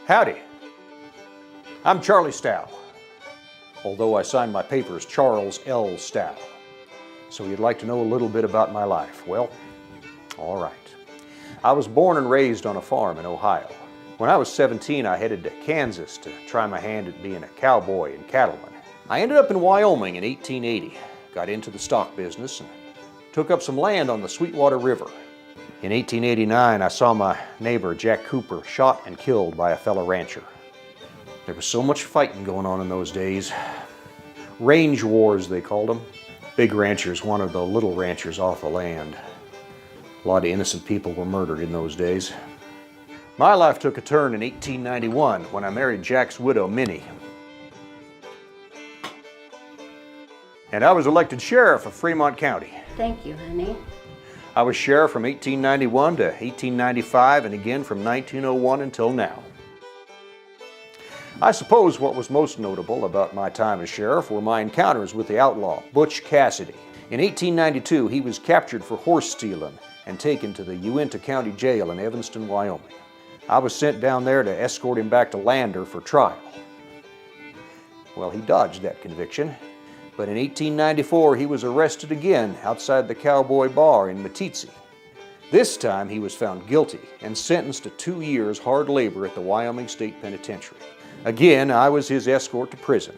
Howdy, I'm Charlie Stough, although I signed my papers Charles L. Stough. So you'd like to know a little bit about my life? Well, all right. I was born and raised on a farm in Ohio. When I was 17, I headed to Kansas to try my hand at being a cowboy and cattleman. I ended up in Wyoming in 1880, got into the stock business, and took up some land on the Sweetwater River. In 1889, I saw my neighbor, Jack Cooper, shot and killed by a fellow rancher. There was so much fighting going on in those days. Range wars, they called them. Big ranchers wanted the little ranchers off the land. A lot of innocent people were murdered in those days. My life took a turn in 1891 when I married Jack's widow, Minnie. And I was elected sheriff of Fremont County. Thank you, honey. I was sheriff from 1891 to 1895 and again from 1901 until now. I suppose what was most notable about my time as sheriff were my encounters with the outlaw, Butch Cassidy. In 1892, he was captured for horse stealing and taken to the Uintah County Jail in Evanston, Wyoming. I was sent down there to escort him back to Lander for trial. Well, he dodged that conviction, but in 1894 he was arrested again outside the Cowboy Bar in Meeteetse. This time he was found guilty and sentenced to 2 years hard labor at the Wyoming State Penitentiary. Again, I was his escort to prison.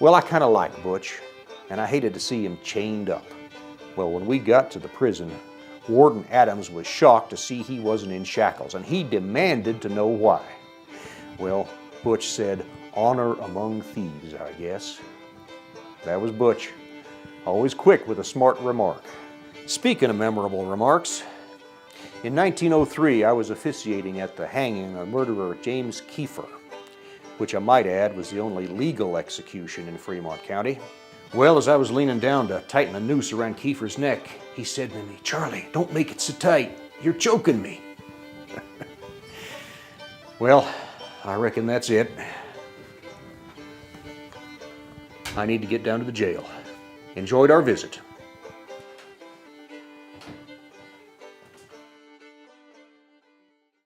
Well, I kind of liked Butch, and I hated to see him chained up. Well, when we got to the prison, Warden Adams was shocked to see he wasn't in shackles, and he demanded to know why. Well, Butch said, "Honor among thieves, I guess." That was Butch, always quick with a smart remark. Speaking of memorable remarks, in 1903 I was officiating at the hanging of murderer James Kiefer, which I might add was the only legal execution in Fremont County. Well, as I was leaning down to tighten a noose around Kiefer's neck, he said to me, "Charlie, don't make it so tight. You're choking me." Well, I reckon that's it. I need to get down to the jail. Enjoyed our visit.